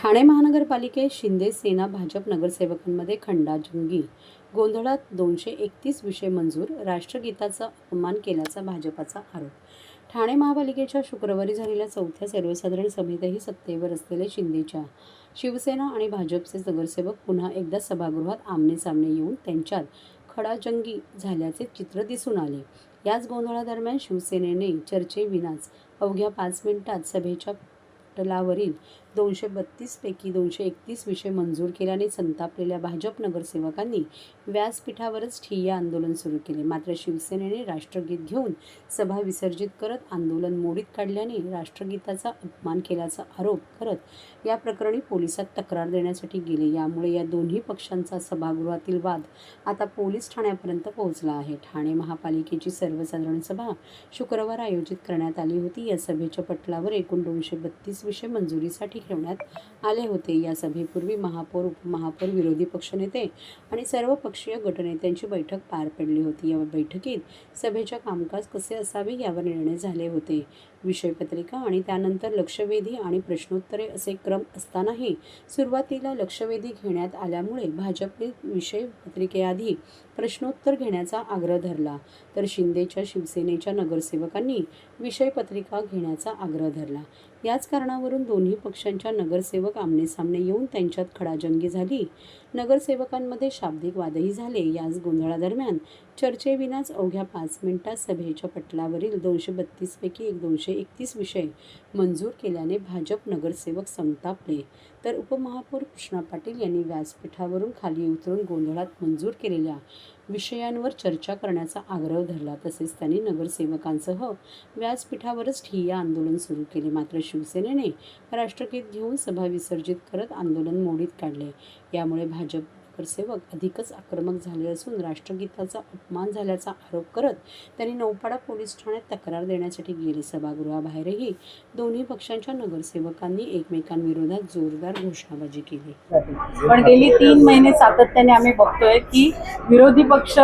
ठाणे महानगरपालिकेत शिंदे सेना भाजप नगरसेवकांमध्ये खंडाजंगी गोंधळात 231 विषय मंजूर, राष्ट्रगीताचा अपमान केल्याचा भाजपाचा आरोप. ठाणे महापालिकेच्या शुक्रवारी झालेल्या चौथ्या सर्वसाधारण सभेतही सत्तेवर असलेले शिंदेच्या शिवसेना आणि भाजपचे नगरसेवक पुन्हा एकदा सभागृहात आमनेसामने येऊन त्यांच्यात खडाजंगी झाल्याचे चित्र दिसून आले. याच गोंधळादरम्यान शिवसेनेने चर्चेविनाच अवघ्या 5 मिनिटात सभेच्या पटलावरील 232 पैकी 231 विषय मंजूर केल्याने संतापलेल्या भाजप नगरसेवकांनी व्यासपीठावरच ठिय्या आंदोलन सुरू केले. मात्र शिवसेनेने राष्ट्रगीत घेऊन सभा विसर्जित करत आंदोलन मोडीत काढल्याने राष्ट्रगीताचा अपमान केल्याचा आरोप करत या प्रकरणी पोलिसात तक्रार देण्यासाठी गेले. यामुळे या दोन्ही पक्षांचा सभागृहातील वाद आता पोलीस ठाण्यापर्यंत पोहोचला आहे. ठाणे महापालिकेची सर्वसाधारण सभा शुक्रवार आयोजित करण्यात आली होती. या सभेच्या पटलावर एकूण 232 विषय मंजुरीसाठी ठेवण्यात आले होते. या सभेपूर्वी महापौर, उपमहापौर, विरोधी पक्षनेते आणि सर्व पक्षीय गटनेत्यांची बैठक पार पडली होती. या बैठकीत सभेचे कामकाज कसे असावे यावर निर्णय झाले होते. विषयपत्रिका आणि त्यानंतर लक्षवेधी आणि प्रश्नोत्तरे असे क्रम असतानाही सुरुवातीला लक्षवेधी घेण्यात आल्यामुळे भाजपने विषयपत्रिकेआधी प्रश्नोत्तर घेण्याचा आग्रह धरला, तर शिंदेच्या शिवसेनेच्या नगरसेवकांनी विषयपत्रिका घेण्याचा आग्रह धरला. याच कारणावरून दोन्ही पक्षांच्या नगरसेवक आमनेसामने येऊन त्यांच्यात खडाजंगी झाली. नगरसेवकांमध्ये शाब्दिक वादही झाले. याच गोंधळादरम्यान चर्चेविनाच अवघ्या 5 मिनिटात सभेच्या पटलावरील 232 पैकी 231 विषय मंजूर केल्याने भाजप नगरसेवक संतापले, तर उपमहापौर कृष्णा पाटील यांनी व्यासपीठावरून खाली उतरून गोंधळात मंजूर केलेल्या विषयांवर चर्चा करण्याचा आग्रह धरला. तसेच त्यांनी नगरसेवकांसह व्यासपीठावरच ठिय्या आंदोलन सुरू केले. मात्र शिवसेनेने राष्ट्रगीत घेऊन सभा विसर्जित करत आंदोलन मोडीत काढले. यामुळे भाजप नगरसेवक अधिकच आक्रमक झाले असून राष्ट्रगीताचा अपमान झाल्याचा आरोप करत त्यांनी नौपाडा पोलीस ठाण्यात तक्रार देण्यासाठी गेले. सभागृहाबाहेरही दोन्ही पक्षांच्या नगरसेवकांनी एकमेकांविरोधात जोरदार घोषणाबाजी केली. पण गेली 3 महिने सातत्याने आम्ही बघतोय की विरोधी पक्ष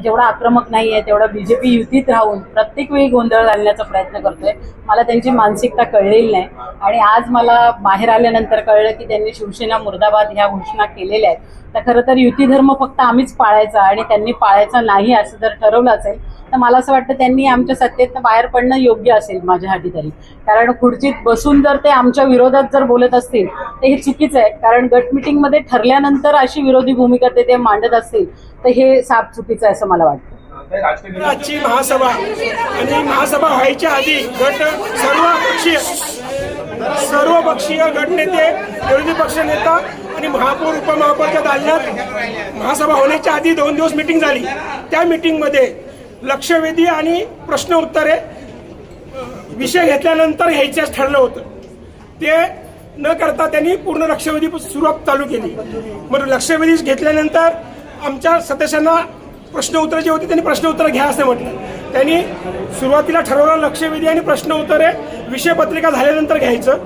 जेवढा आक्रमक नाहीये तेवढा बीजेपी युतीत राहून प्रत्येक वेळी गोंधळ घालण्याचा प्रयत्न करतोय. मला त्यांची मानसिकता कळलेली नाही आणि आज मला बाहेर आल्यानंतर कळलं की त्यांनी शिवसेना मुर्दाबाद ह्या घोषणा केलेल्या आहेत. तर खरं तर युती धर्म फक्त आम्हीच पाळायचा आणि त्यांनी पाळायचा नाही असं जर ठरवलं असेल तर मला असं वाटतं त्यांनी आमच्या सत्तेतनं बाहेर पडणं योग्य असेल माझ्यासाठी तरी. कारण खुर्चीत बसून जर ते आमच्या विरोधात जर बोलत असतील तर हे चुकीचं आहे. कारण गट मिटिंगमध्ये ठरल्यानंतर अशी विरोधी भूमिका ते मांडत असतील तर हे साफ चुकीचं आहे असं मला वाटतं. आजची महासभा आणि महासभा व्हायच्या आधी सर्व पक्षीय गटनेते, विरोधी पक्षनेता आणि महापौर, उपमहापौरच्या दालनात महासभा होण्याच्या आधी 2 दिवस मीटिंग झाली. त्या मीटिंगमध्ये लक्षवेधी आणि प्रश्न उत्तरे विषय घेतल्यानंतर घ्यायचंच ठरलं होतं. ते न करता त्यांनी पूर्ण लक्षवेधी सुरुवात चालू केली. मग लक्षवेधी घेतल्यानंतर आमच्या सदस्यांना प्रश्न उत्तरे जे होते त्यांनी प्रश्न उत्तरं घ्या असं म्हटलं. त्यांनी सुरुवातीला ठरवलं लक्षवेधी आणि प्रश्न उत्तरे विषयपत्रिका झाल्यानंतर घ्यायचं,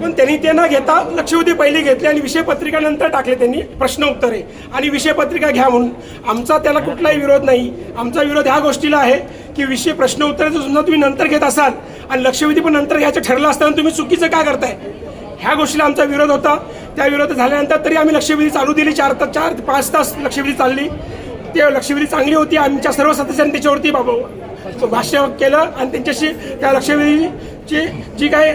पण त्यांनी ते न घेता लक्षवेधी पहिली घेतली आणि विषयपत्रिका नंतर टाकले त्यांनी प्रश्न उत्तरे आणि विषयपत्रिका घ्या म्हणून. आमचा त्याला कुठलाही विरोध नाही. आमचा विरोध ह्या गोष्टीला आहे की विषय प्रश्न उत्तरेचं सुद्धा तुम्ही नंतर घेत असाल आणि लक्षवेधी पण नंतर घ्यायचं ठरलं असताना तुम्ही चुकीचं का करताय, ह्या गोष्टीला आमचा विरोध होता. त्या विरोध झाल्यानंतर तरी आम्ही लक्षवेधी चालू दिली. 4-5 तास लक्षवेधी चालली. ते लक्षवेधी चांगली होती. आमच्या सर्व सदस्यांनी त्याच्यावरती भाष्य केलं आणि त्यांच्याशी त्या लक्षवेधीची जी काय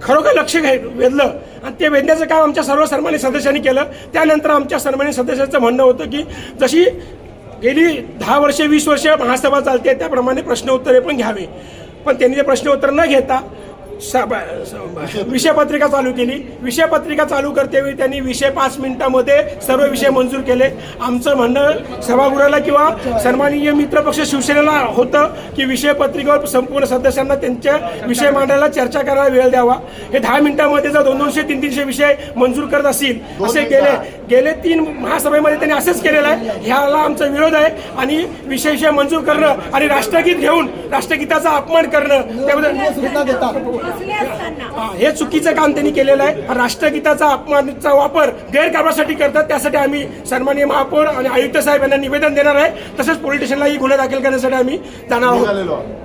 खरोखर लक्ष वेधलं आणि ते वेधण्याचं काम आमच्या सर्व सन्मानित सदस्यांनी केलं. त्यानंतर आमच्या सन्मानित सदस्यांचं म्हणणं होतं की जशी गेली 10 वर्षे 20 वर्षे महासभा चालते त्याप्रमाणे प्रश्न उत्तरे पण घ्यावे. पण त्यांनी ते प्रश्न उत्तर न घेता विषयपत्रिका चालू केली. विषयपत्रिका चालू करतेवेळी त्यांनी विषय 5 मिनिटांमध्ये सर्व विषय मंजूर केले. आमचं म्हणणं सभागृहाला किंवा सन्माननीय मित्रपक्ष शिवसेनेला होतं की विषयपत्रिकेवर संपूर्ण सदस्यांना त्यांच्या विषय मांडायला, चर्चा करायला वेळ द्यावा. हे 10 मिनिटांमध्ये जर 200-300 विषय मंजूर करत असतील असे गेले 3 महासभेमध्ये त्यांनी असंच केलेलं आहे. ह्याला आमचा विरोध आहे आणि विषय मंजूर करणं आणि राष्ट्रगीत घेऊन राष्ट्रगीताचा अपमान करणं त्याबद्दल हे चुकीचं काम त्यांनी केलेलं आहे. राष्ट्रगीताचा अपमानाचा वापर गैरकारभारासाठी करतात. त्यासाठी आम्ही सन्माननीय महापौर आणि आयुक्त साहेब यांना निवेदन देणार आहे. तसंच पोलीस स्टेशनलाही गुन्हा दाखल करण्यासाठी आम्ही जाणार आहोत.